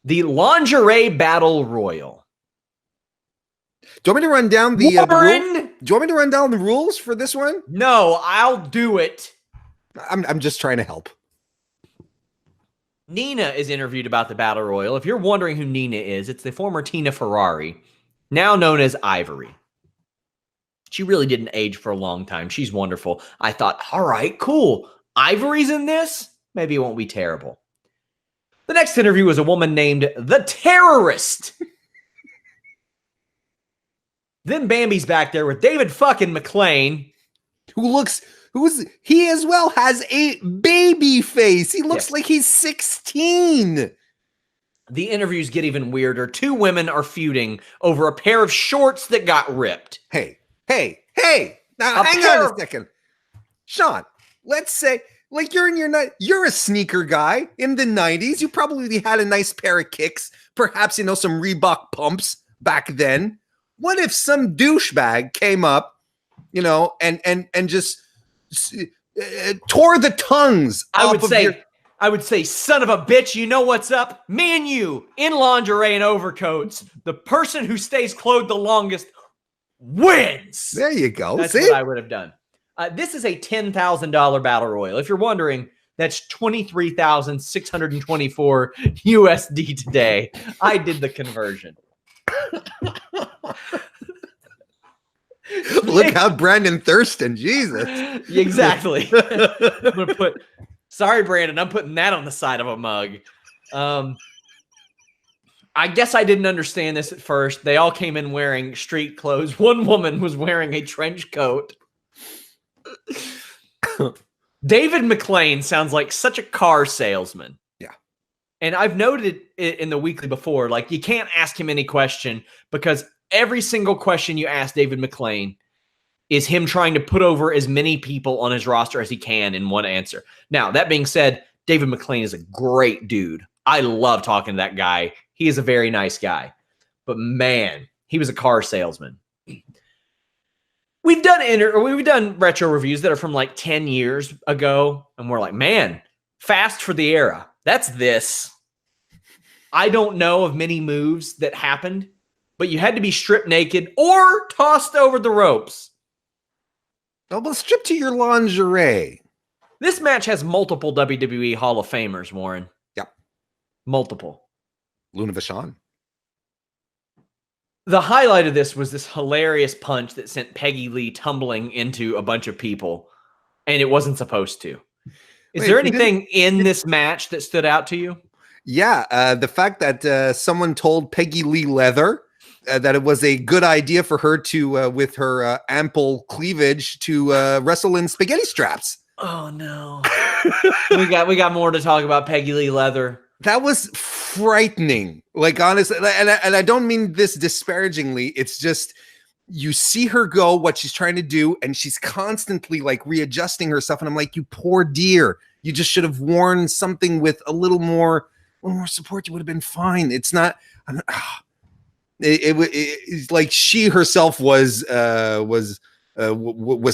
The lingerie battle royal. Do you want me to run down the Warren? do you want me to run down the rules for this one? No, I'll do it. I'm just trying to help. Nina is interviewed about the battle royal. If you're wondering who Nina is, it's the former Tina Ferrari, now known as Ivory. She really didn't age for a long time. She's wonderful. I thought, all right, cool. Ivory's in this? Maybe it won't be terrible. The next interview was a woman named The Terrorist. Then Bambi's back there with David fucking McClain. He as well has a baby face. He looks like he's 16. The interviews get even weirder. Two women are feuding over a pair of shorts that got ripped. Hey. Now, hang on a second. Sean, let's say, like, you're a sneaker guy in the 90s. You probably had a nice pair of kicks, perhaps, some Reebok pumps back then. What if some douchebag came up, and just tore the tongues off of your... I would say, son of a bitch, you know what's up? Me and you, in lingerie and overcoats, the person who stays clothed the longest wins. There you go. That's what I would have done. This is a $10,000 battle royal. If you're wondering, that's $23,624 USD today. I did the conversion. Look out, Brandon Thurston. Jesus. Exactly. I'm going to sorry, Brandon, I'm putting that on the side of a mug. I guess I didn't understand this at first. They all came in wearing street clothes. One woman was wearing a trench coat. David McClain sounds like such a car salesman. Yeah. And I've noted it in the weekly before, like, you can't ask him any question because every single question you ask David McClain is him trying to put over as many people on his roster as he can in one answer. Now, that being said, David McClain is a great dude. I love talking to that guy. He is a very nice guy. But man, he was a car salesman. We've done retro reviews that are from like 10 years ago, and we're like, man, fast for the era. That's this. I don't know of many moves that happened, but you had to be stripped naked or tossed over the ropes. Well, strip to your lingerie. This match has multiple WWE Hall of Famers, Warren. Yep. Multiple. Luna Vachon. The highlight of this was this hilarious punch that sent Peggy Lee tumbling into a bunch of people, and it wasn't supposed to. Is there anything in this match that stood out to you? Yeah, the fact that someone told Peggy Lee Leather that it was a good idea for her to, with her ample cleavage, to wrestle in spaghetti straps. Oh no, we got more to talk about Peggy Lee Leather. That was frightening. Like, honestly, and I don't mean this disparagingly. It's just, you see her go, what she's trying to do, and she's constantly like readjusting herself. And I'm like, you poor dear, you just should have worn something with a little more support. You would have been fine. It's not. It's like she herself was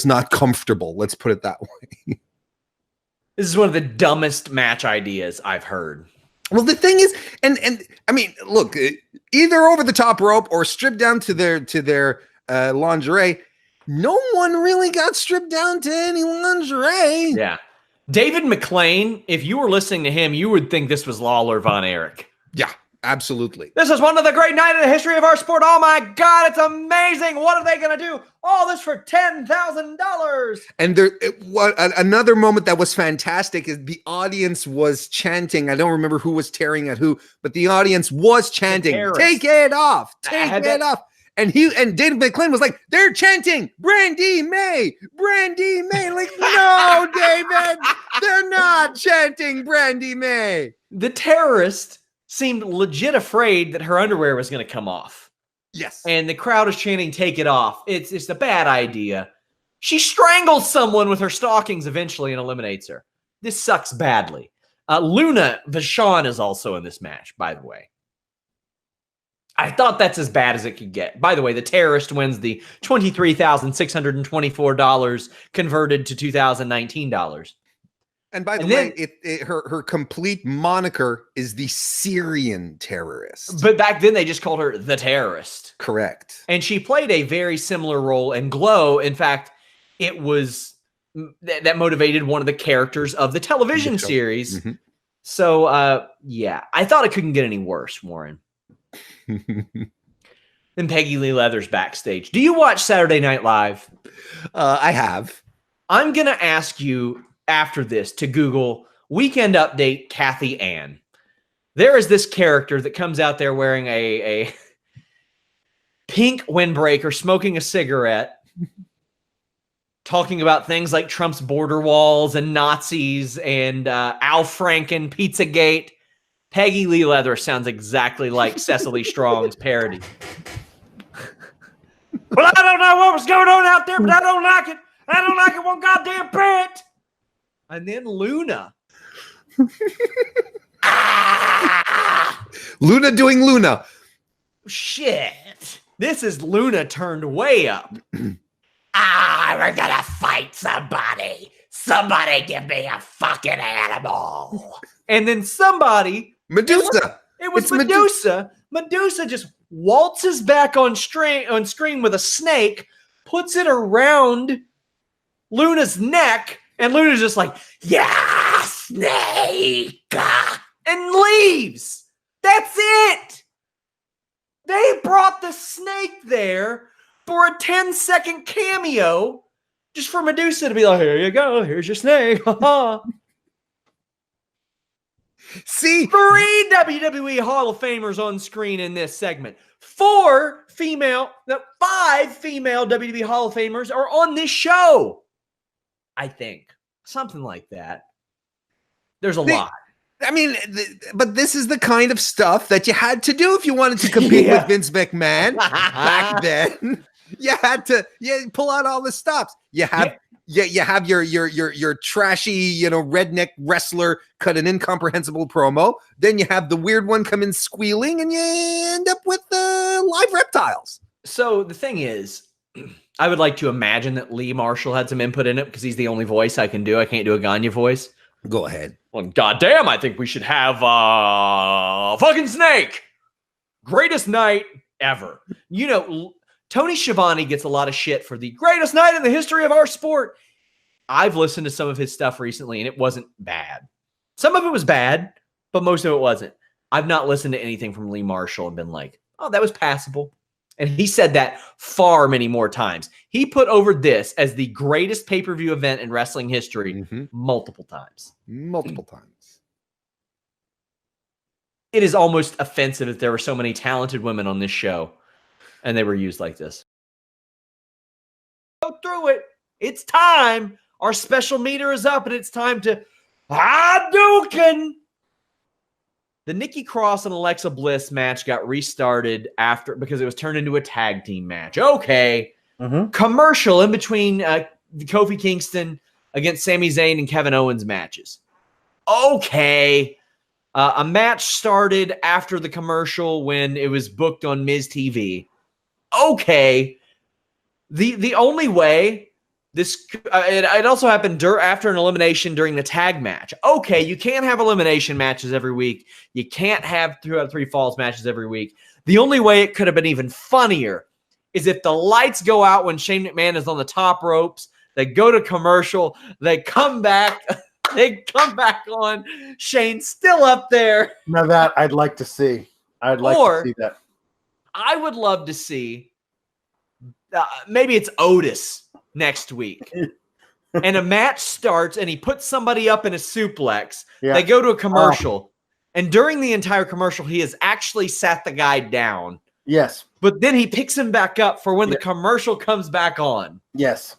not comfortable. Let's put it that way. This is one of the dumbest match ideas I've heard. Well, the thing is, and I mean, look, either over the top rope or stripped down to their lingerie. No one really got stripped down to any lingerie. Yeah. David McClain, if you were listening to him, you would think this was Lawler Von Erich. Yeah, absolutely. This is one of the great nights in the history of our sport. Oh my God, it's amazing. What are they going to do? All this for $10,000. And another moment that was fantastic is the audience was chanting. I don't remember who was tearing at who, but the audience was chanting, "Take it off, take it off." And David McClain was like, they're chanting, Brandy May, Brandy May. Like, no, David, they're not chanting Brandy May. The terrorist seemed legit afraid that her underwear was going to come off. Yes. And the crowd is chanting, take it off. It's a bad idea. She strangles someone with her stockings eventually and eliminates her. This sucks badly. Luna Vachon is also in this match, by the way. I thought that's as bad as it could get. By the way, the terrorist wins the $23,624 converted to $2019. And by the way, her complete moniker is the Syrian terrorist. But back then they just called her the terrorist. Correct. And she played a very similar role in Glow. In fact, it was that motivated one of the characters of the television series. Mm-hmm. So, yeah, I thought it couldn't get any worse, Warren. Then Peggy Lee Leather's backstage. Do you watch Saturday Night Live? I have. I'm going to ask you after this to Google Weekend Update Kathy Ann. There is this character that comes out there wearing a pink windbreaker, smoking a cigarette, talking about things like Trump's border walls and Nazis and Al Franken, Pizzagate. Peggy Lee Leather sounds exactly like Cecily Strong's parody. Well, I don't know what was going on out there, but I don't like it. I don't like it one goddamn bit. And then Luna. Luna doing Luna. Shit. This is Luna turned way up. We're gonna fight somebody. Somebody give me a fucking animal. And then somebody. Medusa. It was Medusa. Medusa just waltzes back on screen with a snake, puts it around Luna's neck, and Luna's just like, yeah, snake, and leaves. That's it. They brought the snake there for a 10-second cameo just for Medusa to be like, here you go, here's your snake. See, 3 WWE Hall of Famers on screen in this segment. 5 female WWE Hall of Famers are on this show. I think. Something like that. There's a lot. I mean, but this is the kind of stuff that you had to do if you wanted to compete with Vince McMahon back then. You had to pull out all the stops. You have your trashy, redneck wrestler cut an incomprehensible promo. Then you have the weird one come in squealing, and you end up with live reptiles. So the thing is, I would like to imagine that Lee Marshall had some input in it because he's the only voice I can do. I can't do a Gagne voice. Go ahead. Well, goddamn, I think we should have fucking Snake. Greatest night ever. Tony Schiavone gets a lot of shit for the greatest night in the history of our sport. I've listened to some of his stuff recently, and it wasn't bad. Some of it was bad, but most of it wasn't. I've not listened to anything from Lee Marshall and been like, oh, that was passable. And he said that far many more times. He put over this as the greatest pay-per-view event in wrestling history multiple times. Multiple times. It is almost offensive that there were so many talented women on this show and they were used like this. Go through it. It's time. Our special meter is up and it's time to Hadouken. The Nikki Cross and Alexa Bliss match got restarted because it was turned into a tag team match. Okay. Commercial in between Kofi Kingston against Sami Zayn and Kevin Owens matches. Okay. A match started after the commercial when it was booked on Miz TV. Okay. The only way this it also happened after an elimination during the tag match. Okay, you can't have elimination matches every week. You can't have 2 out of 3 falls matches every week. The only way it could have been even funnier is if the lights go out when Shane McMahon is on the top ropes. They go to commercial. They come back. They come back on. Shane's still up there. Now that I'd like to see. I'd like to see that. I would love to see. Maybe it's Otis next week. And a match starts and he puts somebody up in a suplex. Yeah. They go to a commercial. And during the entire commercial, he has actually sat the guy down. Yes. But then he picks him back up for when the commercial comes back on. Yes.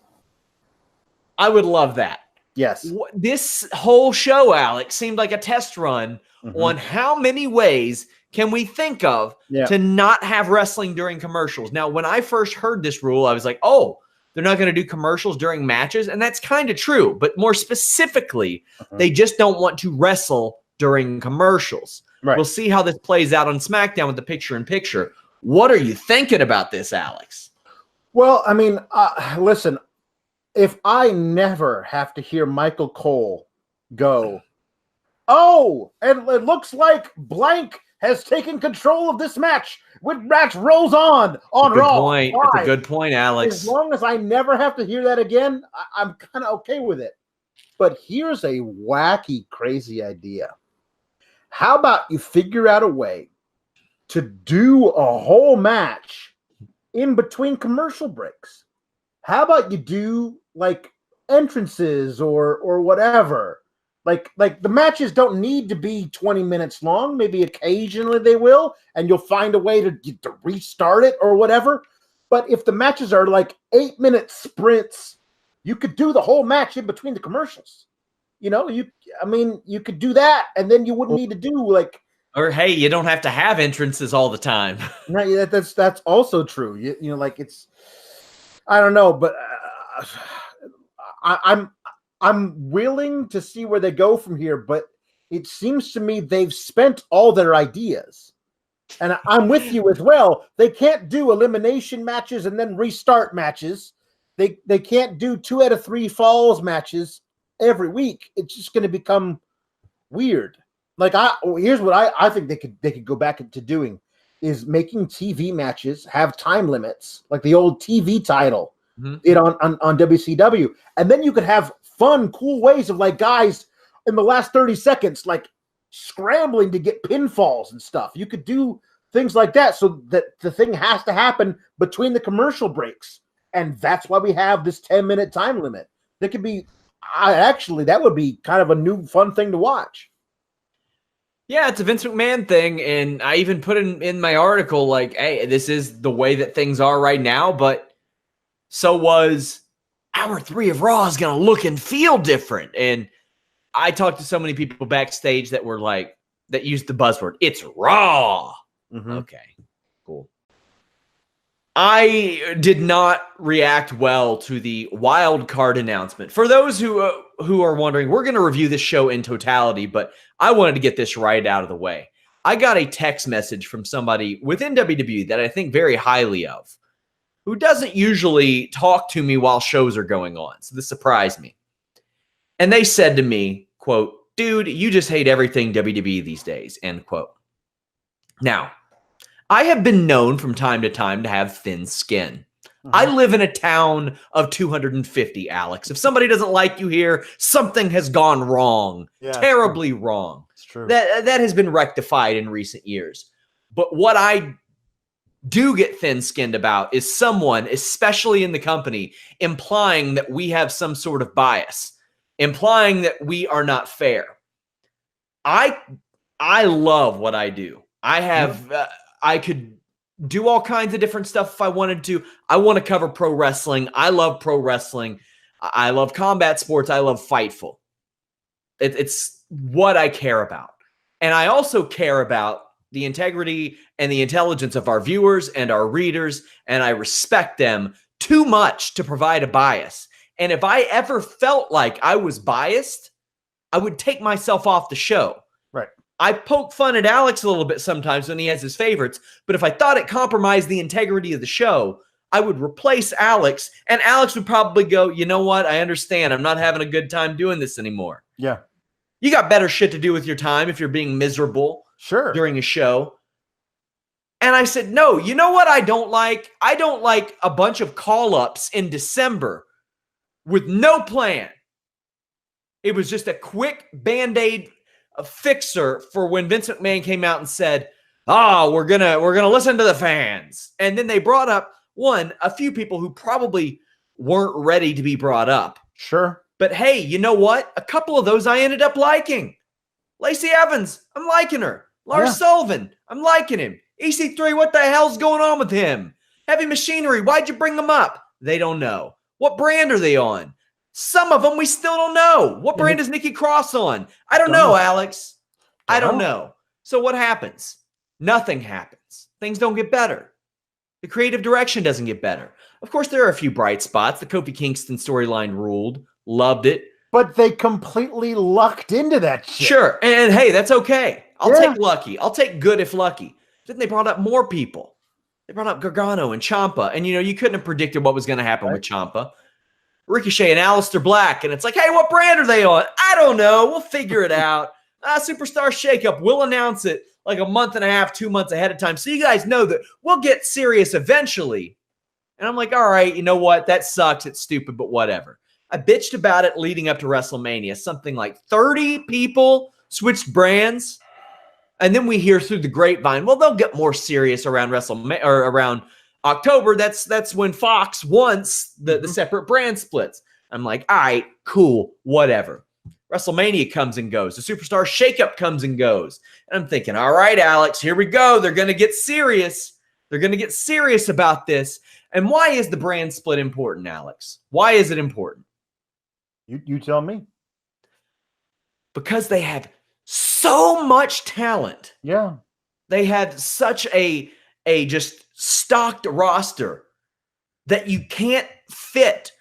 I would love that. Yes. This whole show, Alex, seemed like a test run on how many ways can we think of to not have wrestling during commercials. Now, when I first heard this rule, I was like, oh, they're not going to do commercials during matches. And that's kind of true. But more specifically, they just don't want to wrestle during commercials. Right. We'll see how this plays out on SmackDown with the picture-in-picture. What are you thinking about this, Alex? Well, I mean, listen, if I never have to hear Michael Cole go, oh, and it looks like blank has taken control of this match. Which match rolls on Raw. Point. That's a good point, Alex. As long as I never have to hear that again, I'm kind of okay with it. But here's a wacky, crazy idea. How about you figure out a way to do a whole match in between commercial breaks? How about you do like entrances or whatever? Like the matches don't need to be 20 minutes long. Maybe occasionally they will, and you'll find a way to restart it or whatever. But if the matches are like 8-minute sprints, you could do the whole match in between the commercials. You could do that, and then you wouldn't need to do like. Or hey, you don't have to have entrances all the time. Right, that's also true. Like it's. I don't know, but I'm willing to see where they go from here, but it seems to me they've spent all their ideas. And I'm with you as well. They can't do elimination matches and then restart matches. They can't do 2 out of 3 falls matches every week. It's just going to become weird. Like here's what I think they could go back to doing is making TV matches have time limits, like the old TV title on WCW. And then you could have fun, cool ways of like guys in the last 30 seconds, like scrambling to get pinfalls and stuff. You could do things like that so that the thing has to happen between the commercial breaks. And that's why we have this 10-minute time limit. That could be, that would be kind of a new fun thing to watch. Yeah, it's a Vince McMahon thing. And I even put in my article, like, hey, this is the way that things are right now. But so was Hour 3 of Raw is going to look and feel different. And I talked to so many people backstage that were like, that used the buzzword, it's Raw. Okay, cool. I did not react well to the wild card announcement. For those who are wondering, we're going to review this show in totality, but I wanted to get this right out of the way. I got a text message from somebody within WWE that I think very highly of, who doesn't usually talk to me while shows are going on. So this surprised me. And they said to me, quote, dude, you just hate everything WWE these days, end quote. Now, I have been known from time to time to have thin skin. I live in a town of 250, Alex. If somebody doesn't like you here, something has gone wrong, terribly wrong. It's true. That has been rectified in recent years. But what I do get thin-skinned about is someone, especially in the company, implying that we have some sort of bias, implying that we are not fair. I love what I do. I could do all kinds of different stuff if I wanted to. I want to cover pro wrestling. I love pro wrestling. I love combat sports. I love Fightful. It's what I care about. And I also care about the integrity and the intelligence of our viewers and our readers, and I respect them too much to provide a bias. And if I ever felt like I was biased, I would take myself off the show. Right. I poke fun at Alex a little bit sometimes when he has his favorites, but if I thought it compromised the integrity of the show, I would replace Alex, and Alex would probably go, you know what? I understand. I'm not having a good time doing this anymore. Yeah. You got better shit to do with your time if you're being miserable during a show. And I said, no, you know what I don't like? I don't like a bunch of call-ups in December with no plan. It was just a quick Band-Aid fixer for when Vince McMahon came out and said, we're gonna listen to the fans. And then they brought up a few people who probably weren't ready to be brought up. Sure. But hey, you know what? A couple of those I ended up liking. Lacey Evans, I'm liking her. Lars Sullivan, I'm liking him. EC3, what the hell's going on with him? Heavy Machinery, why'd you bring them up? They don't know. What brand are they on? Some of them we still don't know. What brand is Nikki Cross on? I don't know, Alex. I don't know. So what happens? Nothing happens. Things don't get better. The creative direction doesn't get better. Of course, there are a few bright spots. The Kofi Kingston storyline ruled. Loved it. But they completely lucked into that shit. Sure. And hey, that's okay. I'll take lucky. I'll take good if lucky. Then they brought up more people. They brought up Gargano and Ciampa. And, you couldn't have predicted what was going to happen with Ciampa. Ricochet and Aleister Black, and it's like, hey, what brand are they on? I don't know. We'll figure it out. Superstar Shakeup. We'll announce it like a month and a half, 2 months ahead of time, so you guys know that we'll get serious eventually. And I'm like, all right, you know what? That sucks. It's stupid, but whatever. I bitched about it leading up to WrestleMania. Something like 30 people switched brands. And then we hear through the grapevine, well, they'll get more serious around WrestleMania or around October. That's when Fox wants the separate brand splits. I'm like, all right, cool, whatever. WrestleMania comes and goes. The Superstar Shakeup comes and goes. And I'm thinking, all right, Alex, here we go. They're going to get serious. They're going to get serious about this. And why is the brand split important, Alex? Why is it important? You tell me. Because they have so much talent. Yeah. They have such a just stocked roster that you can't fit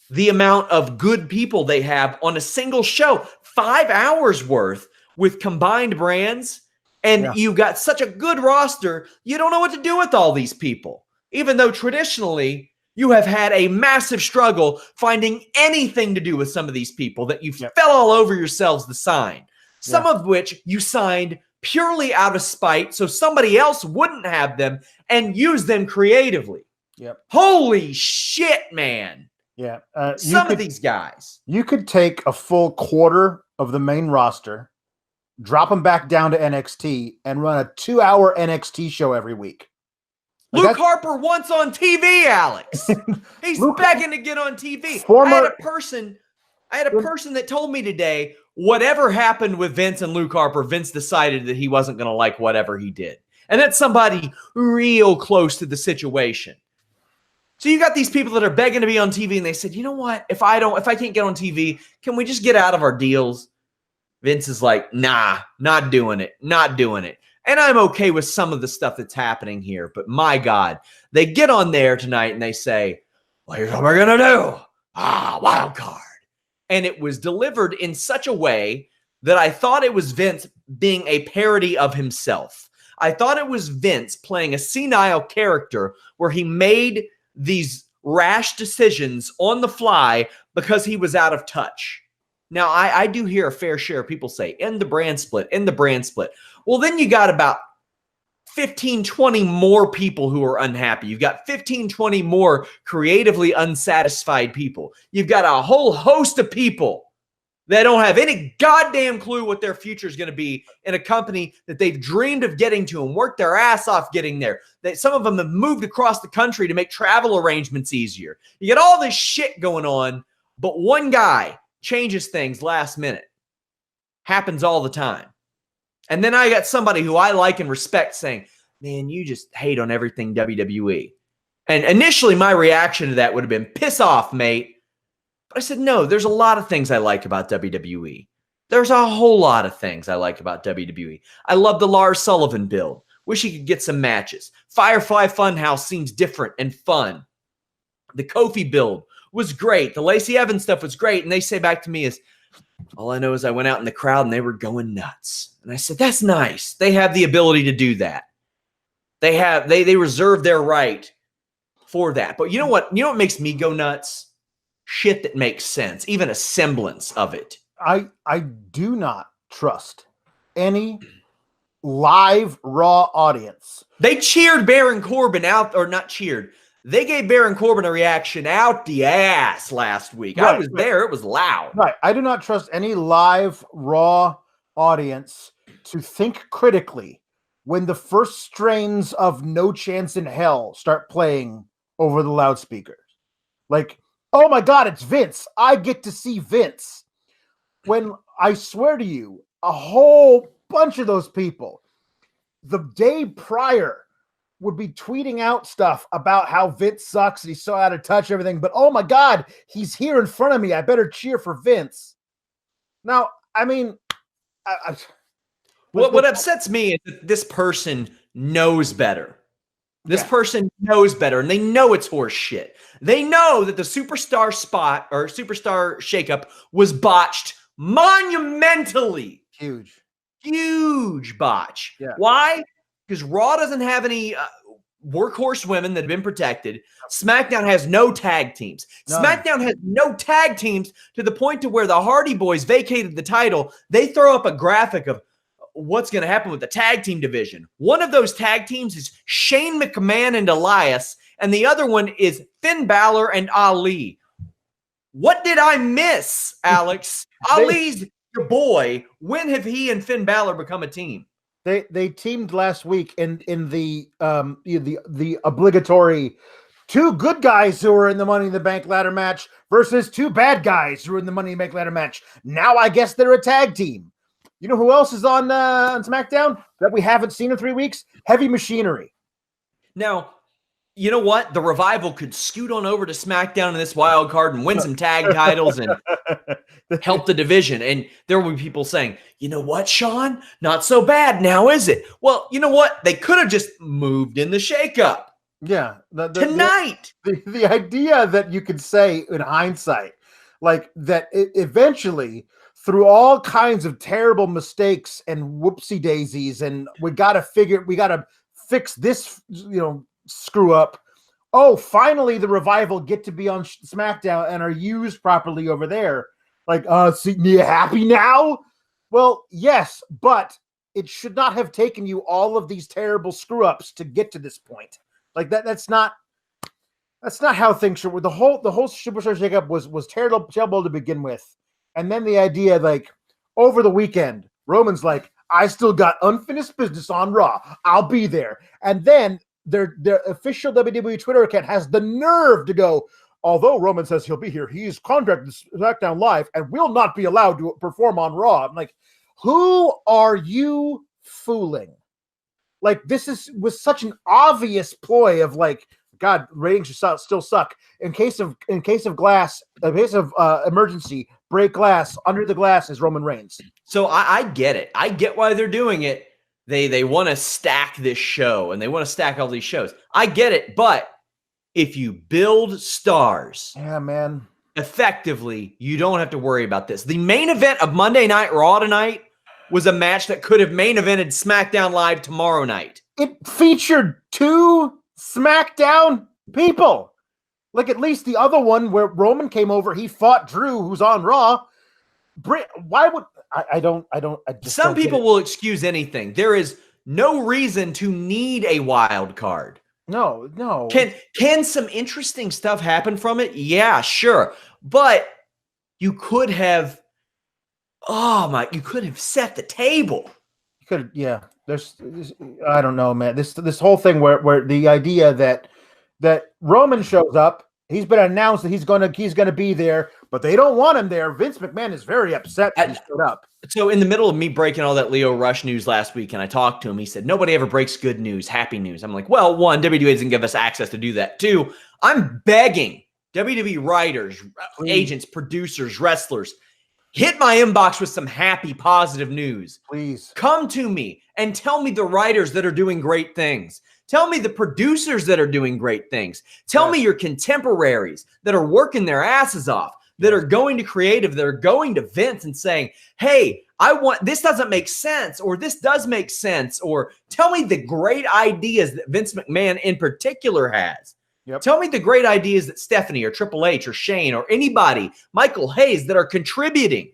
the amount of good people they have on a single show. 5 hours worth with combined brands. And you got such a good roster, you don't know what to do with all these people. Even though traditionally you have had a massive struggle finding anything to do with some of these people that you fell all over yourselves to sign. Some of which you signed purely out of spite so somebody else wouldn't have them and use them creatively. Holy shit, man. Some of these guys. You could take a full quarter of the main roster, drop them back down to NXT, and run a 2-hour NXT show every week. Luke Harper wants on TV, Alex. He's begging to get on TV. I had a person that told me today, whatever happened with Vince and Luke Harper, Vince decided that he wasn't going to like whatever he did. And that's somebody real close to the situation. So you got these people that are begging to be on TV, and they said, you know what? If I can't get on TV, can we just get out of our deals? Vince is like, nah, not doing it. Not doing it. And I'm okay with some of the stuff that's happening here, but my God, they get on there tonight and they say, well, here's what we're going to do. Wild card. And it was delivered in such a way that I thought it was Vince being a parody of himself. I thought it was Vince playing a senile character where he made these rash decisions on the fly because he was out of touch. Now, I do hear a fair share of people say, end the brand split, end the brand split. Well, then you got about 15, 20 more people who are unhappy. You've got 15, 20 more creatively unsatisfied people. You've got a whole host of people that don't have any goddamn clue what their future is going to be in a company that they've dreamed of getting to and worked their ass off getting there. That some of them have moved across the country to make travel arrangements easier. You get all this shit going on, but one guy changes things last minute. Happens all the time. And then I got somebody who I like and respect saying, man, you just hate on everything WWE. And initially my reaction to that would have been, piss off, mate. But I said, no, there's a lot of things I like about WWE. There's a whole lot of things I like about WWE. I love the Lars Sullivan build. Wish he could get some matches. Firefly Funhouse seems different and fun. The Kofi build was great. The Lacey Evans stuff was great. And they say back to me is, all I know is I went out in the crowd and they were going nuts. And I said, that's nice. They have the ability to do that. They reserve their right for that. But you know what? You know what makes me go nuts? Shit that makes sense. Even a semblance of it. I do not trust any live Raw audience. They cheered Baron Corbin out, or not cheered. They gave Baron Corbin a reaction out the ass last week. Right, I was there. It was loud. Right. I do not trust any live Raw audience to think critically when the first strains of No Chance in Hell start playing over the loudspeakers. Like, oh my God, it's Vince. I get to see Vince. When I swear to you, a whole bunch of those people, the day prior, would be tweeting out stuff about how Vince sucks and he's so out of touch and everything. But oh my God, he's here in front of me. I better cheer for Vince. Now, I mean, what upsets me is that this person knows better. This person knows better, and they know it's horse shit. They know that the superstar spot or superstar shakeup was botched monumentally. Huge botch. Yeah. Why? Because Raw doesn't have any workhorse women that have been protected. SmackDown has no tag teams. None. SmackDown has no tag teams to the point to where the Hardy Boys vacated the title. They throw up a graphic of what's going to happen with the tag team division. One of those tag teams is Shane McMahon and Elias, and the other one is Finn Balor and Ali. What did I miss, Alex? Ali's your boy. When have he and Finn Balor become a team? They teamed last week in the obligatory 2 good guys who were in the Money in the Bank ladder match versus 2 bad guys who were in the Money in the Bank ladder match. Now I guess they're a tag team. You know who else is on SmackDown that we haven't seen in 3 weeks? Heavy Machinery. Now, you know what? The Revival could scoot on over to SmackDown in this wild card and win some tag titles and help the division. And there will be people saying, you know what, Sean? Not so bad now, is it? Well, you know what? They could have just moved in the shakeup. Yeah. Tonight. The idea that you could say in hindsight, like that eventually through all kinds of terrible mistakes and whoopsie daisies, and we got to fix this, screw up. Oh, finally the Revival get to be on SmackDown and are used properly over there. Like, so you happy now? Well, yes, but it should not have taken you all of these terrible screw ups to get to this point. Like that's not how things should. The whole Superstar shakeup was terrible to begin with. And then the idea, like, over the weekend, Roman's like, I still got unfinished business on Raw. I'll be there. And then their official WWE Twitter account has the nerve to go, although Roman says he'll be here, he's contracted to SmackDown Live and will not be allowed to perform on Raw. I'm like, who are you fooling? Like, was such an obvious ploy of like, God, ratings still suck. In case of emergency, break glass. Under the glass is Roman Reigns. So I get it. I get why they're doing it. They want to stack this show and they want to stack all these shows. I get it, but if you build stars, yeah, man, effectively, you don't have to worry about this. The main event of Monday Night Raw tonight was a match that could have main evented SmackDown Live tomorrow night. It featured 2 SmackDown people. Like, at least the other one where Roman came over, he fought Drew, who's on Raw. Why would I just some people will excuse anything. There is no reason to need a wild card. No. Can some interesting stuff happen from it? Yeah, sure. But you could have you could have set the table. You could, yeah. There's I don't know, man. This whole thing where the idea that Roman shows up, he's been announced that he's gonna be there, but they don't want him there. Vince McMahon is very upset that he showed up. So in the middle of me breaking all that Leo Rush news last week, and I talked to him, he said, nobody ever breaks good news, happy news. I'm like, well, 1, WWE doesn't give us access to do that. 2, I'm begging WWE writers, agents, producers, wrestlers, hit my inbox with some happy, positive news. Please. Come to me and tell me the writers that are doing great things. Tell me the producers that are doing great things. Tell me your contemporaries that are working their asses off, that are going to creative, that are going to Vince and saying, hey, this doesn't make sense, or this does make sense, or tell me the great ideas that Vince McMahon in particular has. Yep. Tell me the great ideas that Stephanie or Triple H or Shane or anybody, Michael Hayes, that are contributing.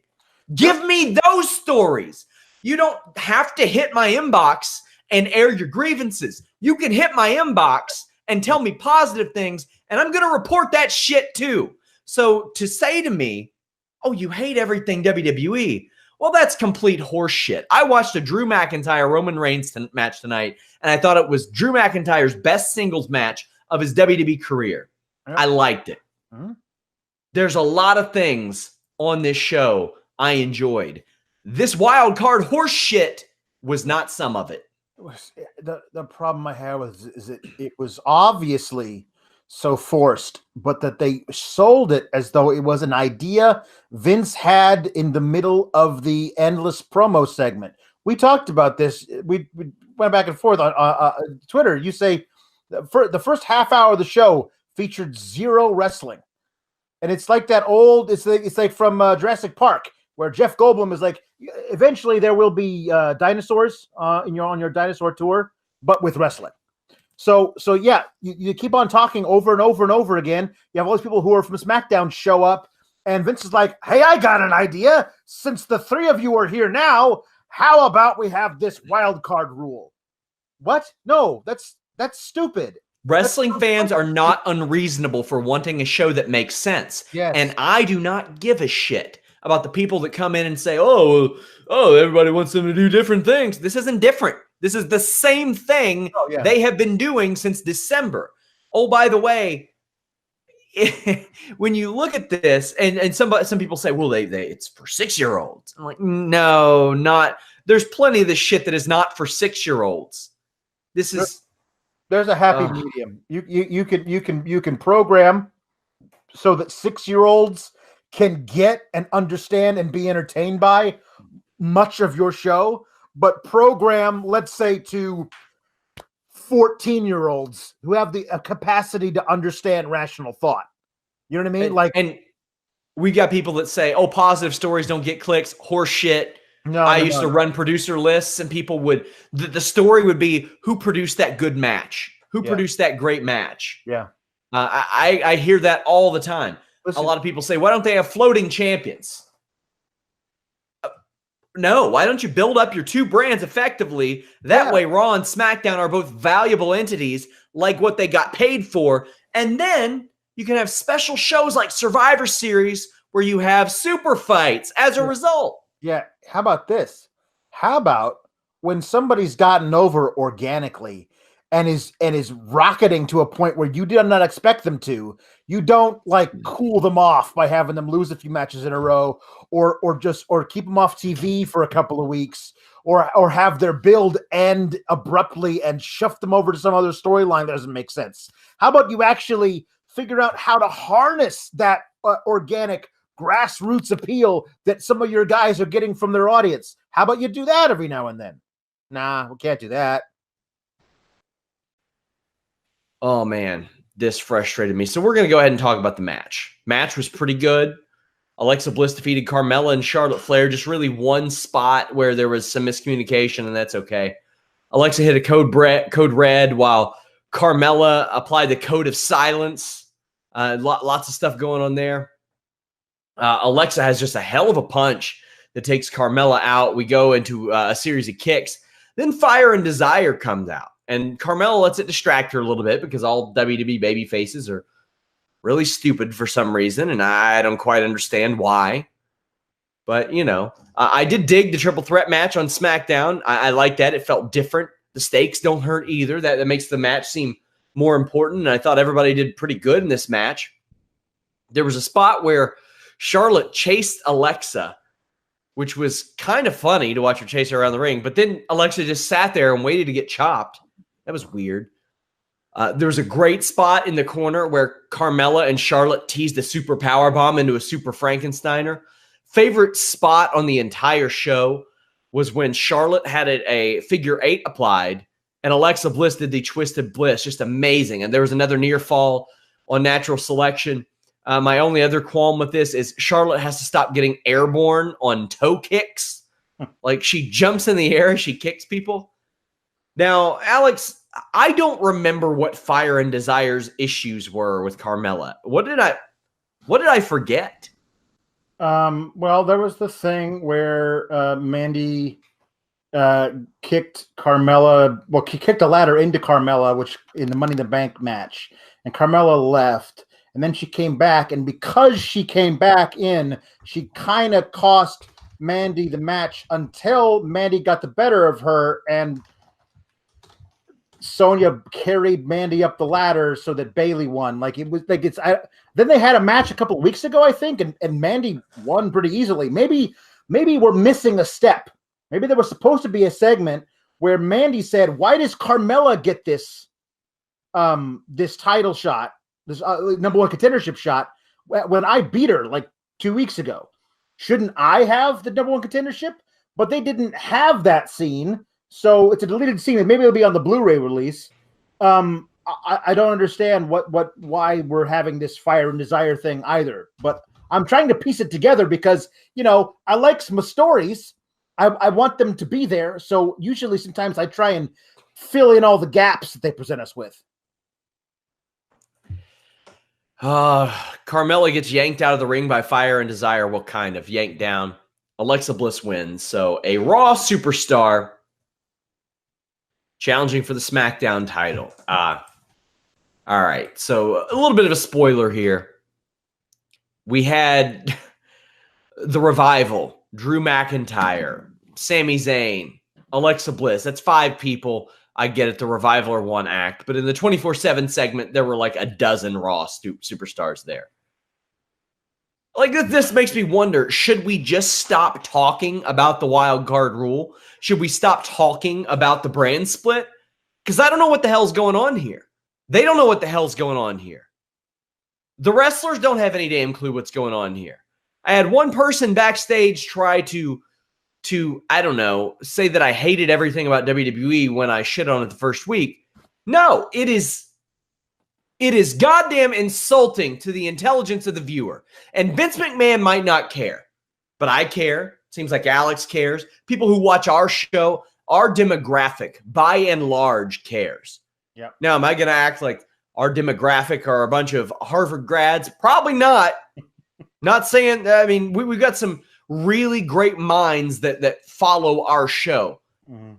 Give me those stories. You don't have to hit my inbox and air your grievances. You can hit my inbox and tell me positive things, and I'm going to report that shit too. So to say to me, oh, you hate everything WWE, well, that's complete horse shit. I watched a Drew McIntyre Roman Reigns match tonight, and I thought it was Drew McIntyre's best singles match of his WWE career. Yep. I liked it. Mm-hmm. There's a lot of things on this show I enjoyed. This wild card horse shit was not some of it. The problem I have is it was obviously so forced, but that they sold it as though it was an idea Vince had in the middle of the endless promo segment. We talked about this. We went back and forth on Twitter. You say the first half hour of the show featured 0 wrestling, and it's like that old. It's like from Jurassic Park, where Jeff Goldblum is like, eventually there will be dinosaurs on your dinosaur tour, but with wrestling. So yeah, you keep on talking over and over and over again. You have all these people who are from SmackDown show up, and Vince is like, "Hey, I got an idea. Since the three of you are here now, how about we have this wild card rule?" What? No, that's stupid. Wrestling fans are not unreasonable for wanting a show that makes sense. Yes. And I do not give a shit about the people that come in and say, oh, everybody wants them to do different things. This isn't different. This is the same thing they have been doing since December. Oh, by the way, when you look at this, and some people say, well, it's for 6-year-olds. I'm like, no, not. There's plenty of this shit that is not for 6-year-olds. This is. There's a happy medium. You can program so that 6-year-olds can get and understand and be entertained by much of your show, but program, let's say, to 14-year-olds who have the capacity to understand rational thought. You know what I mean? And we got people that say, "Oh, positive stories don't get clicks." Horse shit. I used to run producer lists, and people would the story would be who produced that good match, who produced that great match. Yeah, I hear that all the time. Listen, a lot of people say, "Why don't they have floating champions?" No, why don't you build up your two brands effectively? That way, Raw and SmackDown are both valuable entities, like what they got paid for, and then you can have special shows like Survivor Series where you have super fights as a result. Yeah. How about this? How about when somebody's gotten over organically and is rocketing to a point where you did not expect them to, you don't like cool them off by having them lose a few matches in a row, or keep them off TV for a couple of weeks, or have their build end abruptly and shuff them over to some other storyline that doesn't make sense. How about you actually figure out how to harness that organic grassroots appeal that some of your guys are getting from their audience? How about you do that every now and then? Nah, we can't do that. Oh man, this frustrated me. So we're going to go ahead and talk about the match. Match was pretty good. Alexa Bliss defeated Carmella and Charlotte Flair. Just really one spot where there was some miscommunication, and that's okay. Alexa hit a code red while Carmella applied the code of silence. Lots of stuff going on there. Alexa has just a hell of a punch that takes Carmella out. We go into a series of kicks. Then Fire and Desire comes out. And Carmella lets it distract her a little bit because all WWE baby faces are really stupid for some reason, and I don't quite understand why. But, I did dig the triple threat match on SmackDown. I like that. It felt different. The stakes don't hurt either. That makes the match seem more important, and I thought everybody did pretty good in this match. There was a spot where Charlotte chased Alexa, which was kind of funny to watch her chase her around the ring, but then Alexa just sat there and waited to get chopped. That was weird. There was a great spot in the corner where Carmella and Charlotte teased a super power bomb into a super Frankensteiner. Favorite spot on the entire show was when Charlotte had a figure 8 applied and Alexa Bliss did the twisted bliss. Just amazing. And there was another near fall on natural selection. My only other qualm with this is Charlotte has to stop getting airborne on toe kicks. Like she jumps in the air as she kicks people. Now, Alex, I don't remember what Fire and Desire's issues were with Carmella. What did I forget? Well, there was the thing where Mandy kicked Carmella. Well, he kicked a ladder into Carmella, which in the Money in the Bank match, and Carmella left. And then she came back, and because she came back in, she kind of cost Mandy the match until Mandy got the better of her, and Sonya carried Mandy up the ladder so that Bayley won. Like it was like then they had a match a couple of weeks ago, I think, and Mandy won pretty easily. Maybe we're missing a step. Maybe there was supposed to be a segment where Mandy said, "Why does Carmella get this this title shot, this number one contendership shot, when I beat her like 2 weeks ago? Shouldn't I have the number one contendership?" But they didn't have that scene. So it's a deleted scene, and maybe it'll be on the Blu-ray release. I don't understand why we're having this Fire and Desire thing either. But I'm trying to piece it together because I like some stories. I want them to be there. So usually, sometimes I try and fill in all the gaps that they present us with. Carmella gets yanked out of the ring by Fire and Desire. Well, kind of yanked down. Alexa Bliss wins. So a Raw superstar challenging for the SmackDown title. All right. So a little bit of a spoiler here. We had the Revival, Drew McIntyre, Sami Zayn, Alexa Bliss. That's 5 people. I get it. The Revival are one act. But in the 24/7 segment, there were like a dozen Raw superstars there. Like, this makes me wonder, should we just stop talking about the wild card rule? Should we stop talking about the brand split? Because I don't know what the hell's going on here. They don't know what the hell's going on here. The wrestlers don't have any damn clue what's going on here. I had one person backstage try to I don't know, say that I hated everything about WWE when I shit on it the first week. No, it is goddamn insulting to the intelligence of the viewer. And Vince McMahon might not care, but I care. Seems like Alex cares. People who watch our show, our demographic, by and large, cares. Yep. Now, am I going to act like our demographic are a bunch of Harvard grads? Probably not. Not saying, I mean, we've got some really great minds that follow our show. Mm-hmm.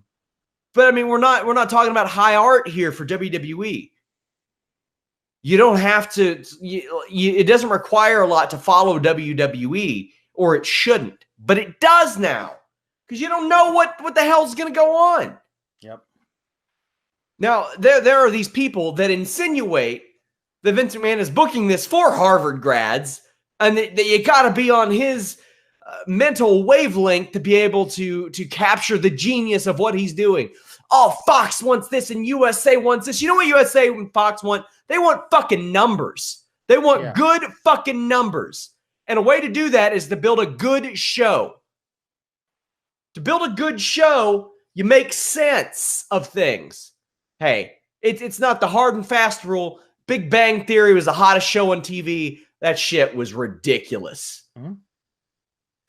But I mean, we're not talking about high art here for WWE. You don't have to, it doesn't require a lot to follow WWE, or it shouldn't, but it does now, because you don't know what the hell's going to go on. Yep. Now, there are these people that insinuate that Vince McMahon is booking this for Harvard grads, and that you got to be on his mental wavelength to be able to capture the genius of what he's doing. Oh, Fox wants this and USA wants this. You know what USA and Fox want? They want fucking numbers. They want good fucking numbers. And a way to do that is to build a good show. To build a good show, you make sense of things. Hey, it's not the hard and fast rule. Big Bang Theory was the hottest show on TV. That shit was ridiculous. Mm-hmm.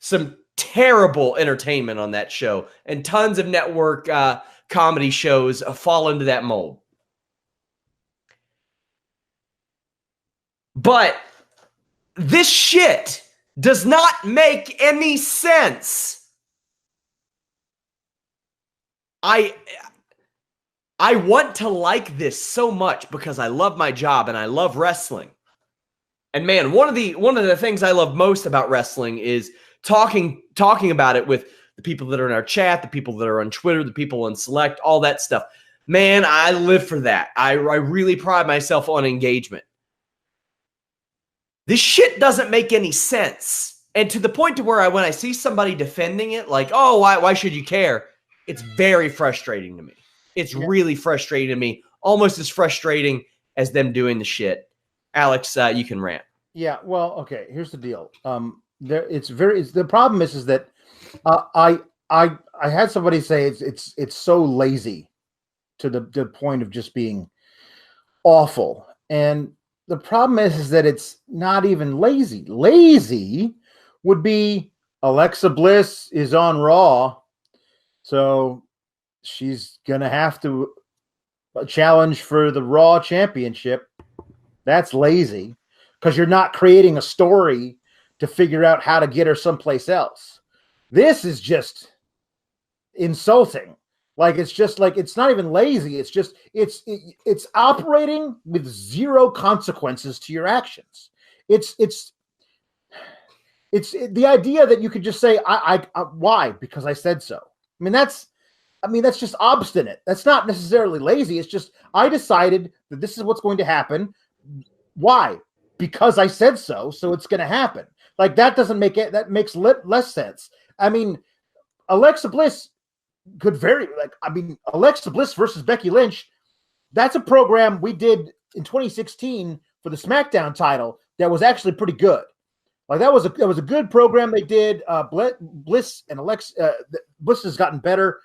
Some terrible entertainment on that show, and tons of network comedy shows fall into that mold. But this shit does not make any sense. I want to like this so much because I love my job and I love wrestling. And man, one of the things I love most about wrestling is talking about it with the people that are in our chat, the people that are on Twitter, the people on Select, all that stuff. Man, I live for that. I really pride myself on engagement. This shit doesn't make any sense. And to the point to where when I see somebody defending it, like, oh, why should you care? It's very frustrating to me. It's really frustrating to me. Almost as frustrating as them doing the shit. Alex, you can rant. Yeah, well, okay. Here's the deal. The problem is that I had somebody say it's so lazy to the point of just being awful. And the problem is that it's not even lazy. Lazy would be Alexa Bliss is on Raw, so she's gonna have to challenge for the Raw Championship. That's lazy, because you're not creating a story to figure out how to get her someplace else. This is just insulting. Like, it's just like, it's not even lazy. It's just, it's operating with zero consequences to your actions. It's the idea that you could just say, why? Because I said so. I mean, that's just obstinate. That's not necessarily lazy. It's just, I decided that this is what's going to happen. Why? Because I said so. So it's going to happen. Like, that doesn't make it, that makes less sense. I mean, Alexa Bliss could Alexa Bliss versus Becky Lynch. That's a program we did in 2016 for the SmackDown title that was actually pretty good. Like, that was a good program they did. Bliss and Alexa, Bliss has gotten better.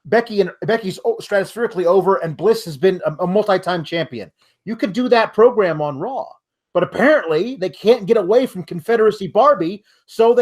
Becky's stratospherically over, and Bliss has been a multi-time champion. You could do that program on Raw, but apparently they can't get away from Confederacy Barbie, so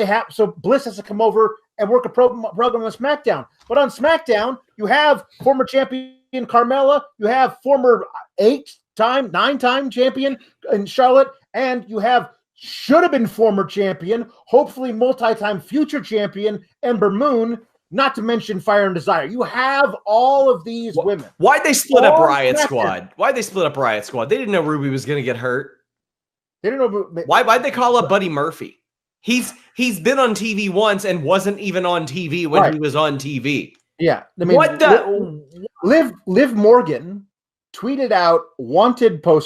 Bliss has to come over and work a program on SmackDown. But on SmackDown, you have former champion Carmella. You have former 9-time champion in Charlotte, and you have should have been former champion, hopefully multi-time future champion Ember Moon. Not to mention Fire and Desire. You have all of these women. Why'd they split up Riot Squad? Why'd they split up Riot Squad? They didn't know Ruby was going to get hurt. They didn't know. Why'd they call up Buddy Murphy? He's been on TV once and wasn't even on TV when he was on TV. Yeah. I mean, Liv Morgan tweeted out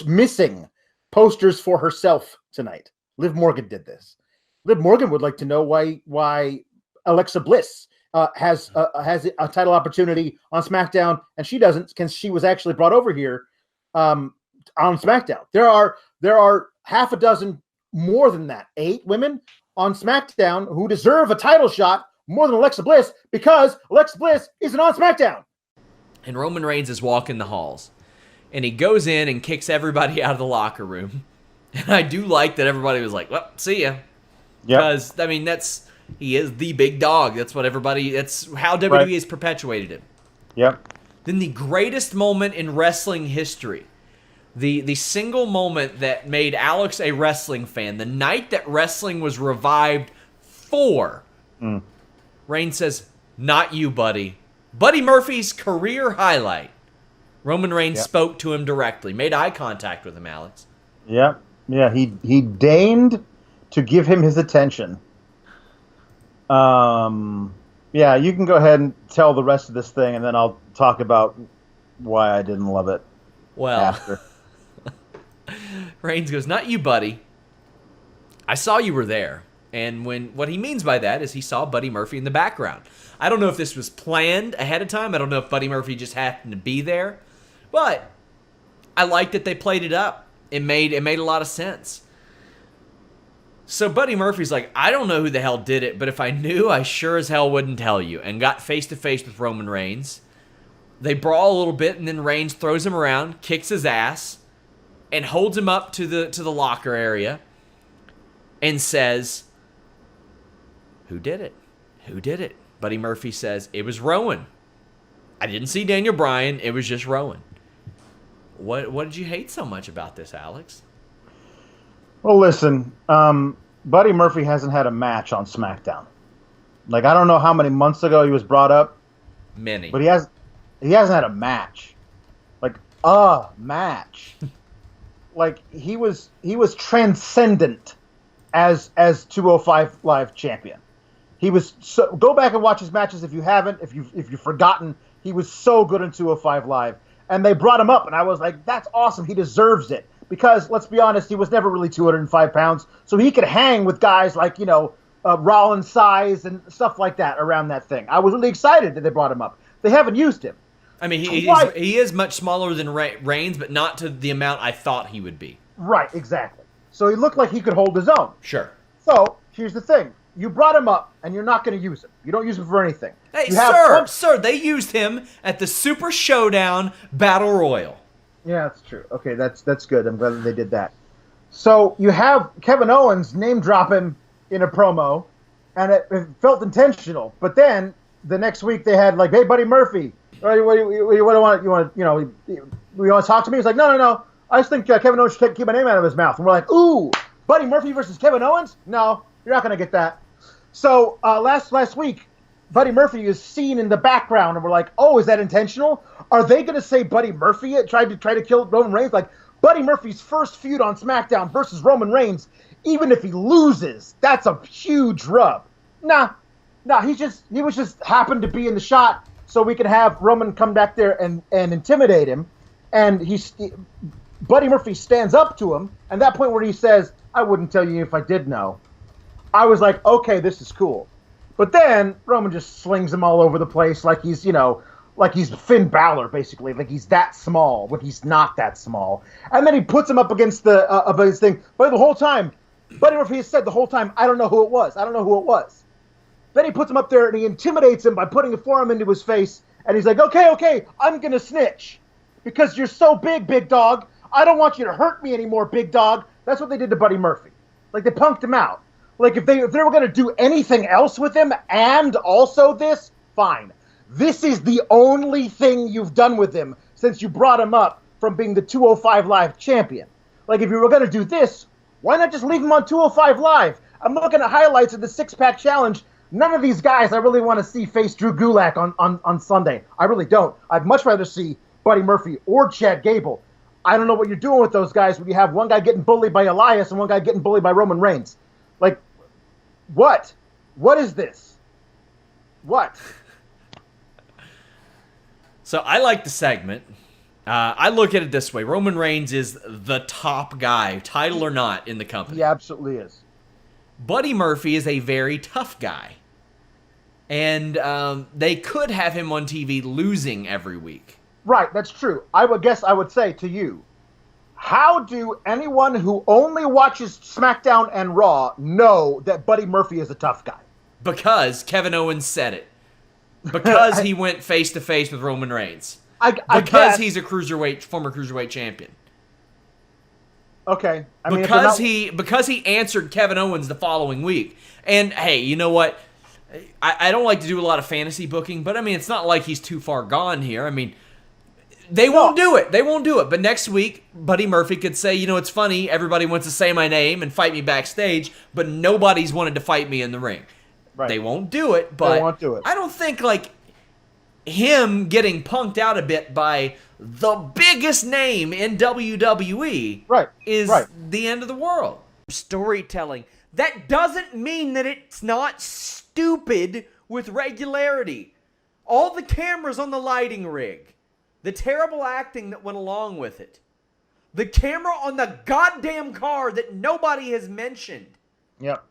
missing posters for herself tonight. Liv Morgan did this. Liv Morgan would like to know why Alexa Bliss has a title opportunity on SmackDown and she doesn't, because she was actually brought over here on SmackDown. There are half a dozen, more than that, 8 women on SmackDown who deserve a title shot more than Alexa Bliss, because Alexa Bliss isn't on SmackDown. And Roman Reigns is walking the halls, and he goes in and kicks everybody out of the locker room. And I do like that everybody was like, well, see ya. Because, I mean, he is the big dog. That's how WWE has perpetuated him. Yep. Then the greatest moment in wrestling history, the single moment that made Alex a wrestling fan, the night that wrestling was revived for, Reigns says, not you, buddy. Buddy Murphy's career highlight. Roman Reigns spoke to him directly, made eye contact with him, Alex. Yep. Yeah, he deigned to give him his attention. Yeah, you can go ahead and tell the rest of this thing, and then I'll talk about why I didn't love it. Well, after. Reigns goes, not you, buddy. I saw you were there. And what he means by that is he saw Buddy Murphy in the background. I don't know if this was planned ahead of time. I don't know if Buddy Murphy just happened to be there. But I like that they played it up. It made a lot of sense. So Buddy Murphy's like, I don't know who the hell did it, but if I knew, I sure as hell wouldn't tell you. And got face-to-face with Roman Reigns. They brawl a little bit, and then Reigns throws him around, kicks his ass, and holds him up to the locker area and says, who did it? Who did it? Buddy Murphy says, it was Rowan. I didn't see Daniel Bryan. It was just Rowan. What did you hate so much about this, Alex? Well, listen, Buddy Murphy hasn't had a match on SmackDown. Like, I don't know how many months ago he was brought up. Many. But he hasn't had a match. Like, a match. Like, he was transcendent as 205 Live champion. He was go back and watch his matches if you haven't, if you've forgotten. He was so good in 205 Live. And they brought him up, and I was like, that's awesome. He deserves it. Because, let's be honest, he was never really 205 pounds. So he could hang with guys like, Rollins size and stuff like that around that thing. I was really excited that they brought him up. They haven't used him. I mean, he is much smaller than Reigns, but not to the amount I thought he would be. Right, exactly. So he looked like he could hold his own. Sure. So, here's the thing. You brought him up, and you're not going to use him. You don't use him for anything. Hey, sir, they used him at the Super Showdown Battle Royal. Yeah, that's true. Okay, that's good. I'm glad that they did that. So you have Kevin Owens name drop him in a promo, and it felt intentional. But then the next week they had like, "Hey, Buddy Murphy, what do you want? You want to talk to me?" He's like, "No. I just think Kevin Owens should keep my name out of his mouth." And we're like, "Ooh, Buddy Murphy versus Kevin Owens? No, you're not going to get that." So last week, Buddy Murphy is seen in the background, and we're like, "Oh, is that intentional? Are they going to say Buddy Murphy tried to kill Roman Reigns?" Like, Buddy Murphy's first feud on SmackDown versus Roman Reigns, even if he loses, that's a huge rub. Nah, he was just happened to be in the shot so we could have Roman come back there and intimidate him. And Buddy Murphy stands up to him, and that point where he says, "I wouldn't tell you if I did know," I was like, okay, this is cool. But then Roman just slings him all over the place like he's Finn Balor, basically. Like he's that small when he's not that small. And then he puts him up against the thing. But the whole time, Buddy Murphy has said the whole time, I don't know who it was. Then he puts him up there and he intimidates him by putting a forearm into his face. And he's like, okay, I'm going to snitch. Because you're so big dog. I don't want you to hurt me anymore, big dog. That's what they did to Buddy Murphy. Like, they punked him out. Like, if they were going to do anything else with him and also this, fine. This is the only thing you've done with him since you brought him up from being the 205 Live champion. Like, if you were going to do this, why not just leave him on 205 Live? I'm looking at highlights of the six-pack challenge. None of these guys I really want to see face Drew Gulak on Sunday. I really don't. I'd much rather see Buddy Murphy or Chad Gable. I don't know what you're doing with those guys when you have one guy getting bullied by Elias and one guy getting bullied by Roman Reigns. Like, what? What is this? What? So I like the segment. I look at it this way. Roman Reigns is the top guy, title or not, in the company. He absolutely is. Buddy Murphy is a very tough guy. And they could have him on TV losing every week. Right, that's true. I would say to you, how do anyone who only watches SmackDown and Raw know that Buddy Murphy is a tough guy? Because Kevin Owens said it. Because he went face-to-face with Roman Reigns. Because he's a former cruiserweight champion. Okay. Because he answered Kevin Owens the following week. And, hey, you know what? I don't like to do a lot of fantasy booking, but, I mean, it's not like he's too far gone here. I mean, they won't do it. They won't do it. But next week, Buddy Murphy could say, you know, it's funny, everybody wants to say my name and fight me backstage, but nobody's wanted to fight me in the ring. Right. They won't do it, but they won't do it. I don't think, like, him getting punked out a bit by the biggest name in WWE is the end of the world. Storytelling. That doesn't mean that it's not stupid with regularity. All the cameras on the lighting rig. The terrible acting that went along with it. The camera on the goddamn car that nobody has mentioned. Yep.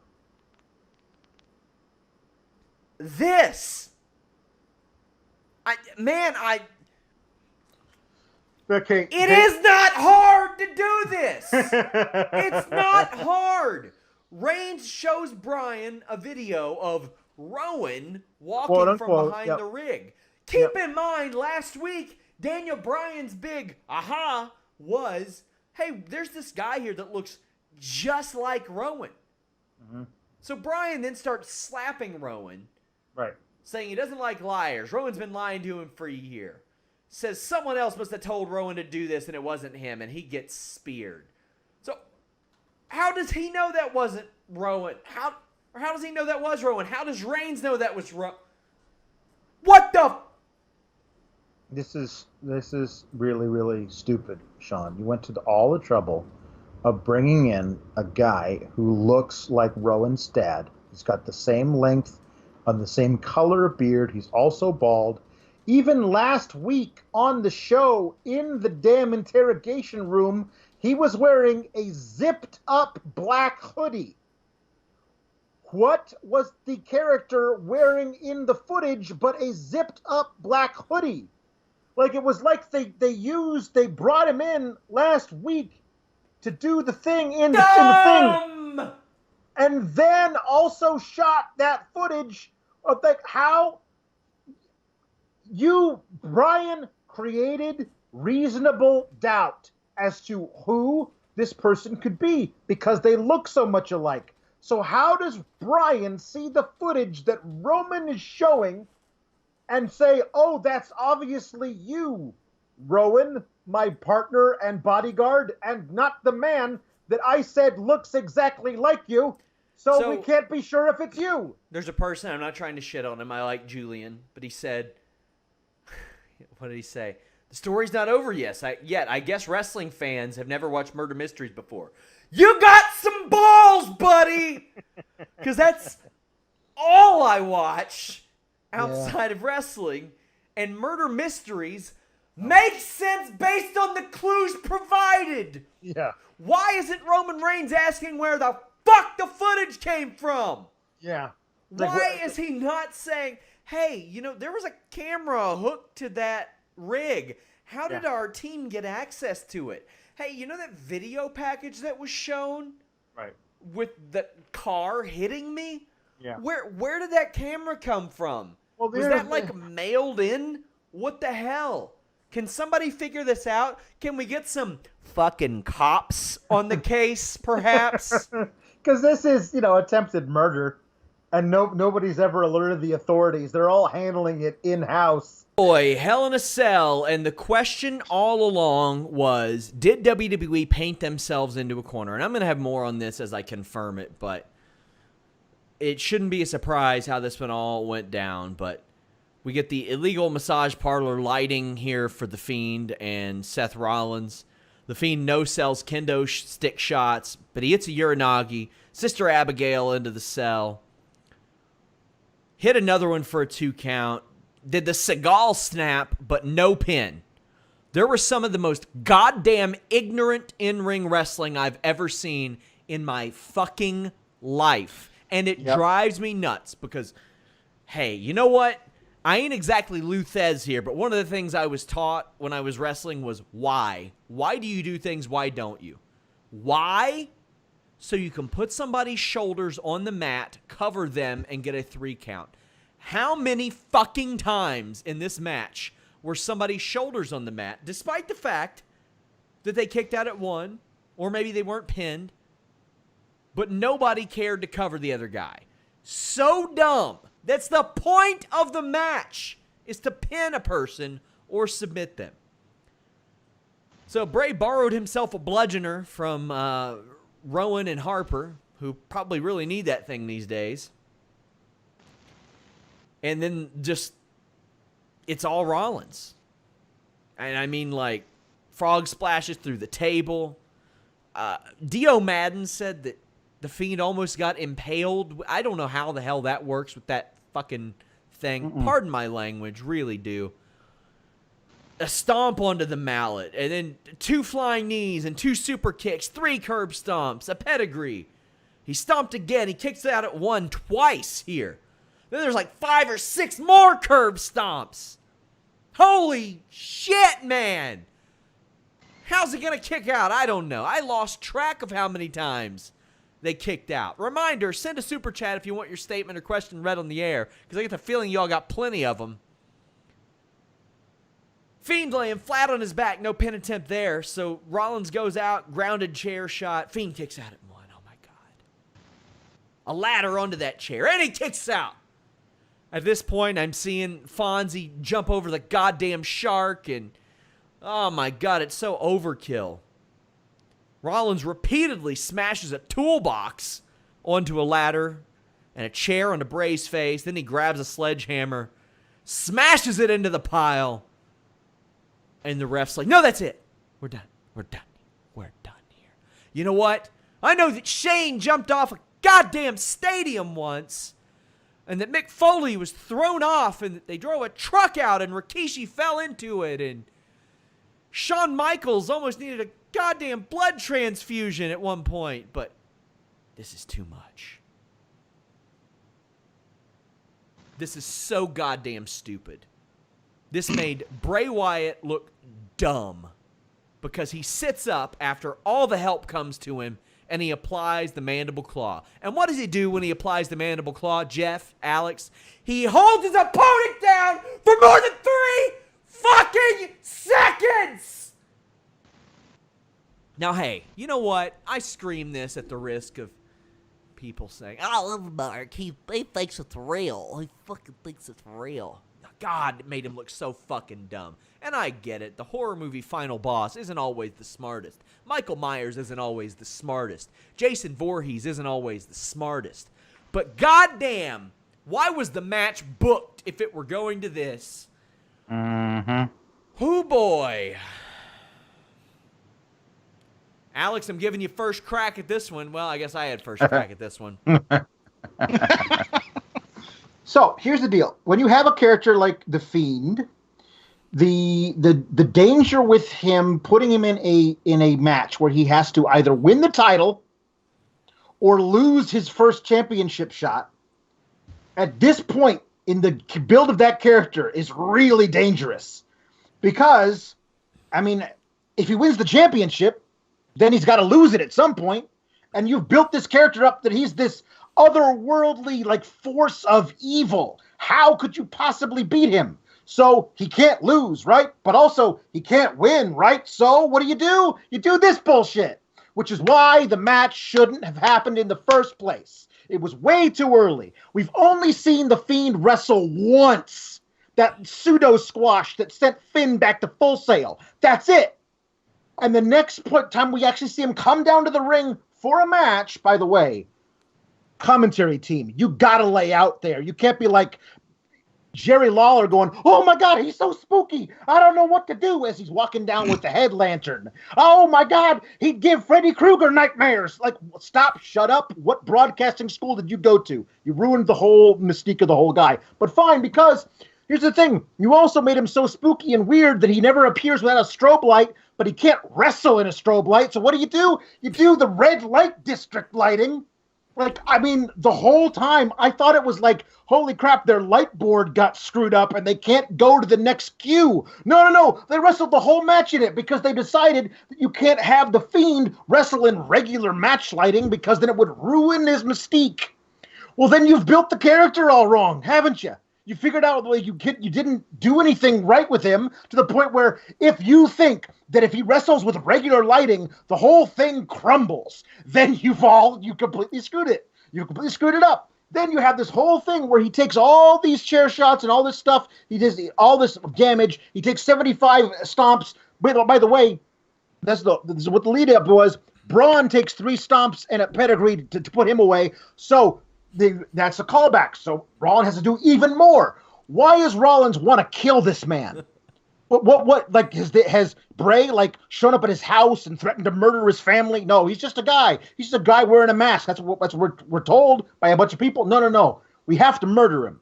This. Okay. It is not hard to do this. It's not hard. Reigns shows Bryan a video of Rowan walking quote, unquote, from behind the rig. Keep in mind, last week, Daniel Bryan's big aha was, hey, there's this guy here that looks just like Rowan. Mm-hmm. So Bryan then starts slapping Rowan. Right. Saying he doesn't like liars. Rowan's been lying to him for a year. Says someone else must have told Rowan to do this and it wasn't him, and he gets speared. So how does he know that wasn't Rowan? How does he know that was Rowan? How does Reigns know that was Rowan? What the? This is really, really stupid, Sean. You went to all the trouble of bringing in a guy who looks like Rowan's dad. He's got the same length and the same color of beard. He's also bald. Even last week on the show, in the damn interrogation room, he was wearing a zipped-up black hoodie. What was the character wearing in the footage but a zipped-up black hoodie? Like, it was like they brought him in last week to do the thing in the thing. And then also shot that footage of, like, how you, Bryan, created reasonable doubt as to who this person could be because they look so much alike. So how does Bryan see the footage that Roman is showing and say, oh, that's obviously you, Rowan, my partner and bodyguard, and not the man that I said looks exactly like you, so we can't be sure if it's you. There's a person, I'm not trying to shit on him, I like Julian, but he said, what did he say? The story's not over yet. I guess wrestling fans have never watched Murder Mysteries before. You got some balls, buddy! Because that's all I watch outside of wrestling. And Murder Mysteries makes sense based on the clues provided. Yeah. Why isn't Roman Reigns asking where the fuck the footage came from? Yeah. Why is he not saying, hey, you know, there was a camera hooked to that rig. How did our team get access to it? Hey, you know that video package that was shown? Right. With the car hitting me? Yeah. Where did that camera come from? Well, was that like mailed in? What the hell? Can somebody figure this out? Can we get some fucking cops on the case, perhaps? Because this is, attempted murder. And nobody's ever alerted the authorities. They're all handling it in-house. Boy, Hell in a Cell. And the question all along was, did WWE paint themselves into a corner? And I'm going to have more on this as I confirm it, but it shouldn't be a surprise how this one all went down. But we get the illegal massage parlor lighting here for The Fiend and Seth Rollins. The Fiend no-sells kendo stick shots, but he hits a Uranagi. Sister Abigail into the cell. Hit another one for a 2 count. Did the Seagal snap, but no pin. There was some of the most goddamn ignorant in-ring wrestling I've ever seen in my fucking life. And it drives me nuts because, hey, you know what? I ain't exactly Lou Thez here, but one of the things I was taught when I was wrestling was why. Why do you do things? Why don't you? Why? So you can put somebody's shoulders on the mat, cover them, and get a 3 count. How many fucking times in this match were somebody's shoulders on the mat, despite the fact that they kicked out at 1, or maybe they weren't pinned, but nobody cared to cover the other guy? So dumb. That's the point of the match, is to pin a person or submit them. So Bray borrowed himself a bludgeoner from Rowan and Harper, who probably really need that thing these days. And then just, it's all Rollins. And I mean, like, frog splashes through the table. Dio Madden said that the Fiend almost got impaled. I don't know how the hell that works with that fucking thing. Pardon my language, really do. A stomp onto the mallet, and then 2 flying knees and 2 super kicks, 3 curb stomps, a pedigree. He stomped again. He kicks out at 1 twice here. Then there's like 5 or 6 more curb stomps. Holy shit, man. How's it going to kick out? I don't know. I lost track of how many times they kicked out. Reminder, send a super chat if you want your statement or question read on the air, because I get the feeling y'all got plenty of them. Fiend laying flat on his back, no pin attempt there. So Rollins goes out, grounded chair shot. Fiend kicks out at 1. Oh my God. A ladder onto that chair, and he kicks out. At this point, I'm seeing Fonzie jump over the goddamn shark, and oh my God, it's so overkill. Rollins repeatedly smashes a toolbox onto a ladder and a chair onto Bray's face. Then he grabs a sledgehammer, smashes it into the pile. And the ref's like, no, that's it. We're done. We're done. We're done here. You know what? I know that Shane jumped off a goddamn stadium once, and that Mick Foley was thrown off, and that they drove a truck out, and Rikishi fell into it, and Shawn Michaels almost needed a goddamn blood transfusion at one point, but this is too much. This is so goddamn stupid. This made Bray Wyatt look dumb because he sits up after all the help comes to him and he applies the mandible claw. And what does he do when he applies the mandible claw, Jeff, Alex? He holds his opponent down for more than 3 fucking seconds! Now, hey, you know what? I scream this at the risk of people saying, I love Mark. He thinks it's real. He fucking thinks it's real. God, it made him look so fucking dumb. And I get it. The horror movie final boss isn't always the smartest. Michael Myers isn't always the smartest. Jason Voorhees isn't always the smartest. But goddamn, why was the match booked if it were going to this? Oh boy. Alex, I'm giving you first crack at this one. Well, I guess I had first crack at this one. So here's the deal: when you have a character like the Fiend, the danger with him putting him in a match where he has to either win the title or lose his first championship shot at this point in the build of that character is really dangerous, because I mean, if he wins the championship, then he's got to lose it at some point, and you've built this character up that he's this otherworldly, like, force of evil. How could you possibly beat him? So he can't lose, right? But also he can't win, right? So what do? You do this bullshit which is why the match shouldn't have happened in the first place. It was way too early. We've only seen The Fiend wrestle once. That pseudo squash that sent Finn back to Full Sail. That's it. And the next time we actually see him come down to the ring for a match, by the way, commentary team, you gotta lay out there. You can't be like Jerry Lawler going, oh my God, he's so spooky. I don't know what to do, as he's walking down with the head lantern. Oh my God, he'd give Freddy Krueger nightmares. Like, stop, shut up. What broadcasting school did you go to? You ruined the whole mystique of the whole guy. But fine, because here's the thing. You also made him so spooky and weird that he never appears without a strobe light, but he can't wrestle in a strobe light. So what do? You do the red light district lighting. Like, I mean, the whole time, I thought it was like, holy crap, their light board got screwed up and they can't go to the next queue. No. They wrestled the whole match in it because they decided that you can't have The Fiend wrestle in regular match lighting because then it would ruin his mystique. Well, then you've built the character all wrong, haven't you? You figured out the way you didn't do anything right with him to the point where if you think that if he wrestles with regular lighting, the whole thing crumbles, then you completely screwed it. You completely screwed it up. Then you have this whole thing where he takes all these chair shots and all this stuff. He does all this damage. He takes 75 stomps. By the way, this is what the lead up was. Braun takes 3 stomps and a pedigree to put him away. So that's a callback. So Rollins has to do even more. Why does Rollins want to kill this man? What like has Bray like shown up at his house and threatened to murder his family? No, he's just a guy. He's just a guy wearing a mask. That's what we're told by a bunch of people. No. We have to murder him.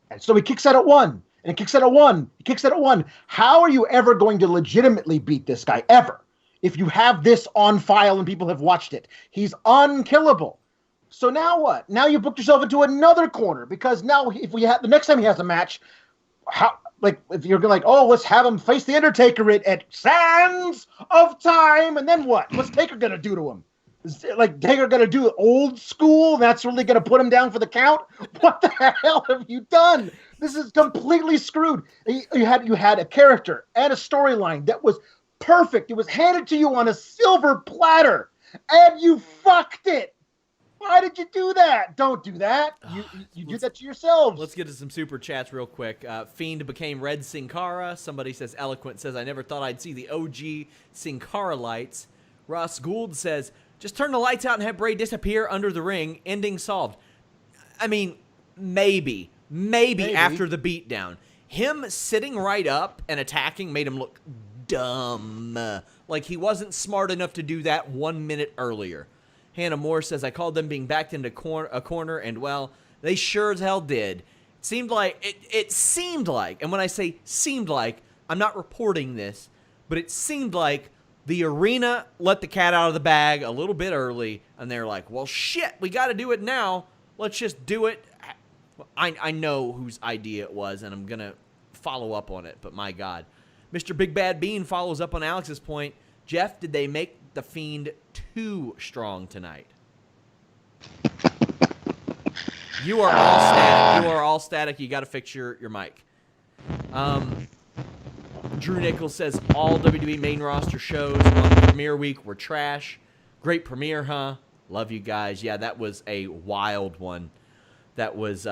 And so he kicks out at 1. And he kicks out at 1. He kicks out at 1. How are you ever going to legitimately beat this guy? Ever. If you have this on file and people have watched it. He's unkillable. So now what? Now you booked yourself into another corner because now if we have the next time he has a match, if you're like, oh, let's have him face the Undertaker at Sands of Time, and then what? What's Taker gonna do to him? Is Taker gonna do old school? That's really gonna put him down for the count? What the hell have you done? This is completely screwed. You had a character and a storyline that was perfect. It was handed to you on a silver platter, and you fucked it. Why did you do that? Don't do that. You did that to yourselves. Let's get to some super chats real quick. Fiend became Red Sin Cara. Somebody says, Eloquent says, I never thought I'd see the OG Sin Cara lights. Ross Gould says, just turn the lights out and have Bray disappear under the ring. Ending solved. I mean, maybe after the beatdown. Him sitting right up and attacking made him look dumb. Like he wasn't smart enough to do that 1 minute earlier. Hannah Moore says, I called them being backed into a corner, and, well, they sure as hell did. It seemed like, and when I say seemed like, I'm not reporting this, but it seemed like the arena let the cat out of the bag a little bit early, and they're like, well, shit, we got to do it now. Let's just do it. I know whose idea it was, and I'm going to follow up on it, but my God. Mr. Big Bad Bean follows up on Alex's point. Jeff, did they make the Fiend too strong tonight? You are all static. You are all static. You got to fix your mic. Drew Nichols says all WWE main roster shows on premiere week were trash. Great premiere, huh? Love you guys. Yeah, that was a wild one. That was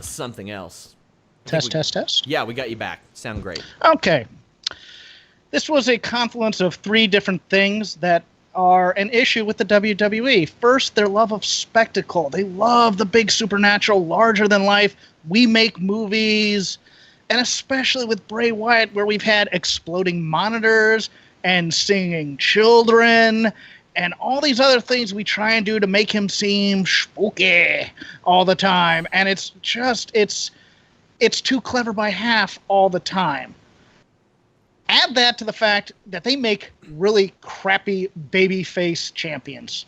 something else. Test. Yeah, we got you back. Sound great. Okay. This was a confluence of 3 different things that are an issue with the WWE. First, their love of spectacle. They love the big supernatural, larger than life. We make movies, and especially with Bray Wyatt, where we've had exploding monitors and singing children and all these other things we try and do to make him seem spooky all the time. And it's too clever by half all the time. Add that to the fact that they make really crappy babyface champions.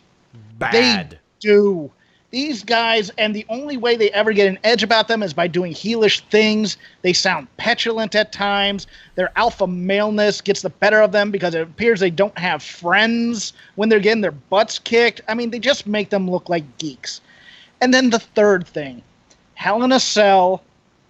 Bad. They do. These guys, and the only way they ever get an edge about them is by doing heelish things. They sound petulant at times. Their alpha maleness gets the better of them because it appears they don't have friends when they're getting their butts kicked. I mean, they just make them look like geeks. And then the third thing, Hell in a Cell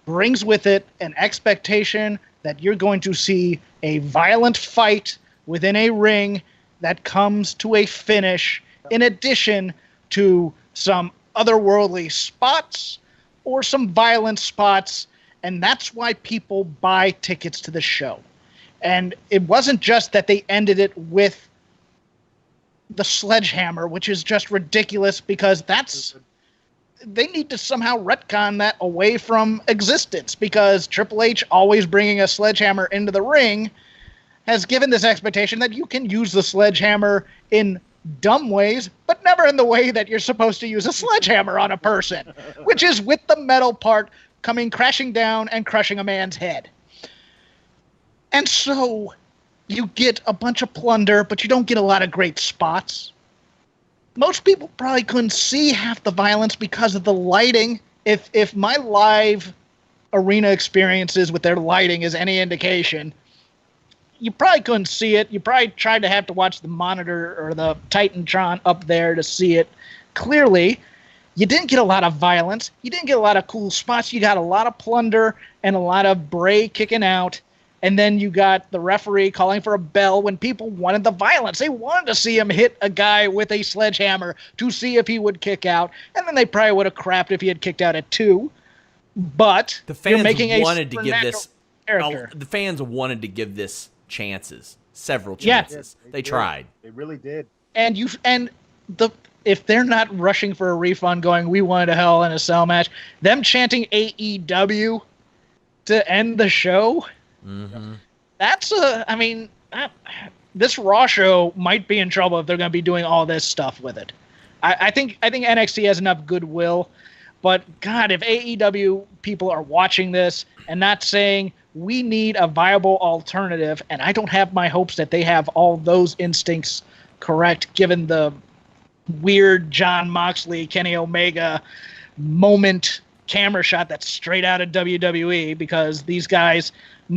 brings with it an expectation that you're going to see a violent fight within a ring that comes to a finish in addition to some otherworldly spots or some violent spots, and that's why people buy tickets to the show. And it wasn't just that they ended it with the sledgehammer, which is just ridiculous because they need to somehow retcon that away from existence, because Triple H always bringing a sledgehammer into the ring has given this expectation that you can use the sledgehammer in dumb ways, but never in the way that you're supposed to use a sledgehammer on a person, which is with the metal part coming crashing down and crushing a man's head. And so you get a bunch of plunder, but you don't get a lot of great spots. Most people probably couldn't see half the violence because of the lighting. If my live arena experiences with their lighting is any indication, you probably couldn't see it. You probably tried to have to watch the monitor or the Titantron up there to see it clearly. You didn't get a lot of violence. You didn't get a lot of cool spots. You got a lot of plunder and a lot of Bray kicking out. And then you got the referee calling for a bell when people wanted the violence. They wanted to see him hit a guy with a sledgehammer to see if he would kick out. And then they probably would have crapped if he had kicked out at 2. But the fans wanted to give this character. The fans wanted to give this chances, several chances. Yes, they tried. They really did. And if they're not rushing for a refund going, we wanted a Hell in a Cell match, them chanting AEW to end the show, that's this Raw show might be in trouble if they're going to be doing all this stuff with it. I think NXT has enough goodwill, but God, if AEW people are watching this and not saying we need a viable alternative, and I don't have my hopes that they have all those instincts correct, given the weird John Moxley, Kenny Omega moment camera shot that's straight out of WWE, because these guys,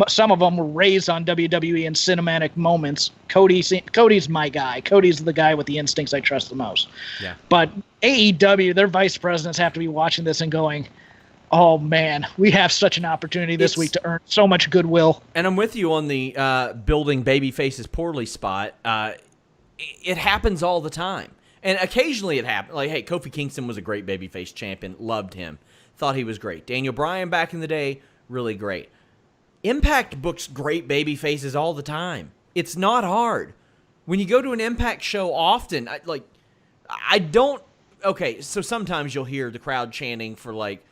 some of them were raised on WWE in cinematic moments. Cody's my guy. Cody's the guy with the instincts I trust the most. Yeah. But AEW, their vice presidents have to be watching this and going, oh man, we have such an opportunity this week to earn so much goodwill. And I'm with you on the building baby faces poorly spot. It happens all the time. And occasionally it happens. Like, hey, Kofi Kingston was a great babyface champion. Loved him. Thought he was great. Daniel Bryan back in the day, really great. Impact books great baby faces all the time. It's not hard. When you go to an Impact show often, okay, so sometimes you'll hear the crowd chanting for, like,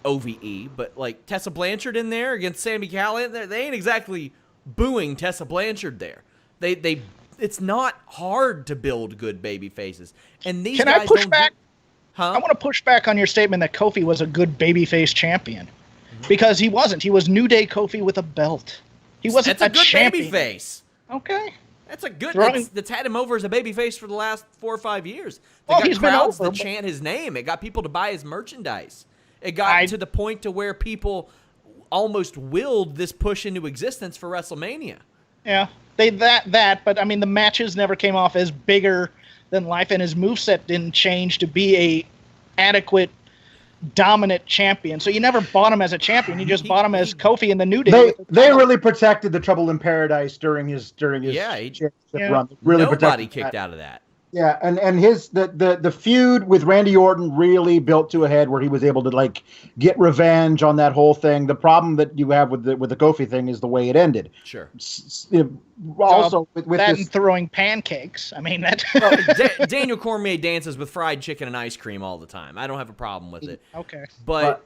OVE, but, like, Tessa Blanchard in there against Sami Callihan, they ain't exactly booing Tessa Blanchard there. It's not hard to build good baby faces. And these guys I push don't back? Huh? I want to push back on your statement that Kofi was a good babyface champion. Because he wasn't. He was New Day Kofi with a belt. He wasn't That's a good champion. Babyface. Okay. That's a good. Throwing- That's had him over as a babyface for the last 4 or 5 years. Well, They he's got been crowds over, to but- chant his name. It got people to buy his merchandise. It got to the point to where people almost willed this push into existence for WrestleMania. Yeah. But I mean, the matches never came off as bigger than life, and his moveset didn't change to be a adequate dominant champion. So you never bought him as a champion. You just bought him as Kofi in the New Day. They really protected the Trouble in Paradise during his championship run. Really Nobody kicked out of that. Yeah, and his the feud with Randy Orton really built to a head where he was able to like get revenge on that whole thing. The problem that you have with the Kofi thing is the way it ended. Sure. Also, with that and throwing pancakes. I mean that. Well, Daniel Cormier dances with fried chicken and ice cream all the time. I don't have a problem with it. Okay. But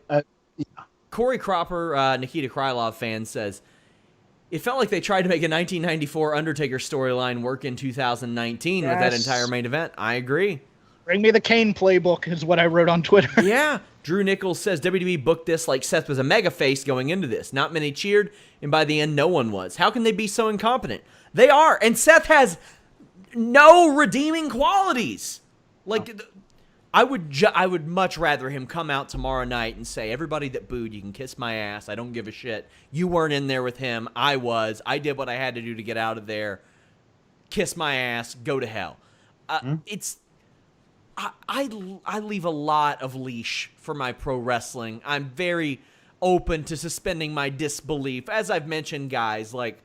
Corey Cropper, Nikita Krylov fan, says, it felt like they tried to make a 1994 Undertaker storyline work in 2019 with that entire main event. I agree. Bring me the Kane playbook is what I wrote on Twitter. Yeah. Drew Nichols says WWE booked this like Seth was a mega face going into this. Not many cheered, and by the end, no one was. How can they be so incompetent? They are, and Seth has no redeeming qualities. Like, I would much rather him come out tomorrow night and say, everybody that booed, you can kiss my ass. I don't give a shit. You weren't in there with him. I was. I did what I had to do to get out of there. Kiss my ass. Go to hell. I leave a lot of leash for my pro wrestling. I'm very open to suspending my disbelief. As I've mentioned, guys, like,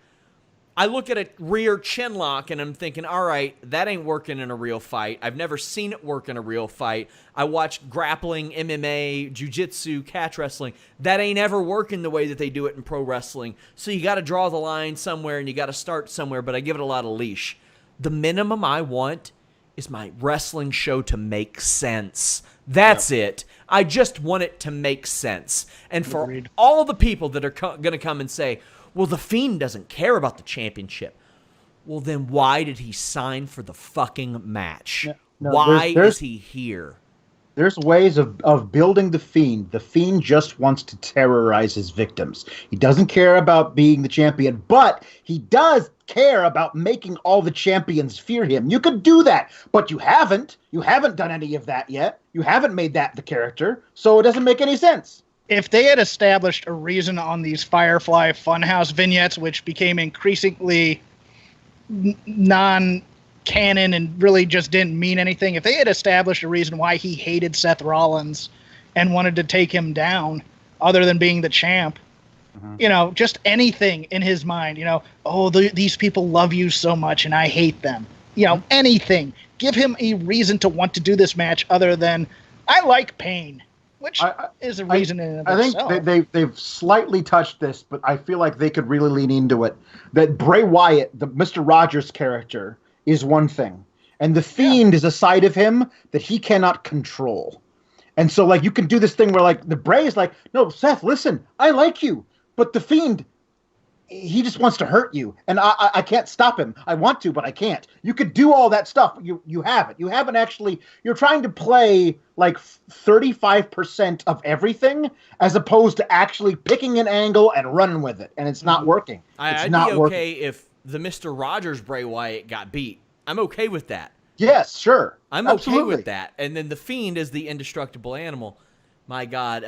I look at a rear chin lock and I'm thinking, all right, that ain't working in a real fight. I've never seen it work in a real fight. I watched grappling, MMA, jiu-jitsu, catch wrestling. That ain't ever working the way that they do it in pro wrestling. So you got to draw the line somewhere and you got to start somewhere, but I give it a lot of leash. The minimum I want is my wrestling show to make sense. That's it. I just want it to make sense. And for all the people that are going to come and say, well, The Fiend doesn't care about the championship. Well, then why did he sign for the fucking match? Why is he here? There's ways of building The Fiend. The Fiend just wants to terrorize his victims. He doesn't care about being the champion, but he does care about making all the champions fear him. You could do that, but you haven't. You haven't done any of that yet. You haven't made that the character, so it doesn't make any sense. If they had established a reason on these Firefly Funhouse vignettes, which became increasingly non-canon and really just didn't mean anything, if they had established a reason why he hated Seth Rollins and wanted to take him down, other than being the champ, just anything in his mind, these people love you so much and I hate them. Anything. Give him a reason to want to do this match other than, I like pain. Which is a reason in and of itself. I think they've slightly touched this, but I feel like they could really lean into it. That Bray Wyatt, the Mr. Rogers character, is one thing. And the Fiend is a side of him that he cannot control. And so, you can do this thing where, the Bray is like, no, Seth, listen, I like you. But the Fiend, he just wants to hurt you. And I can't stop him. I want to, but I can't. You could do all that stuff. You haven't. You haven't actually. You're trying to play 35% of everything as opposed to actually picking an angle and running with it. And it's not working. I'd be okay if the Mr. Rogers Bray Wyatt got beat. I'm okay with that. Yes, sure. I'm okay with that. And then the Fiend is the indestructible animal. My God.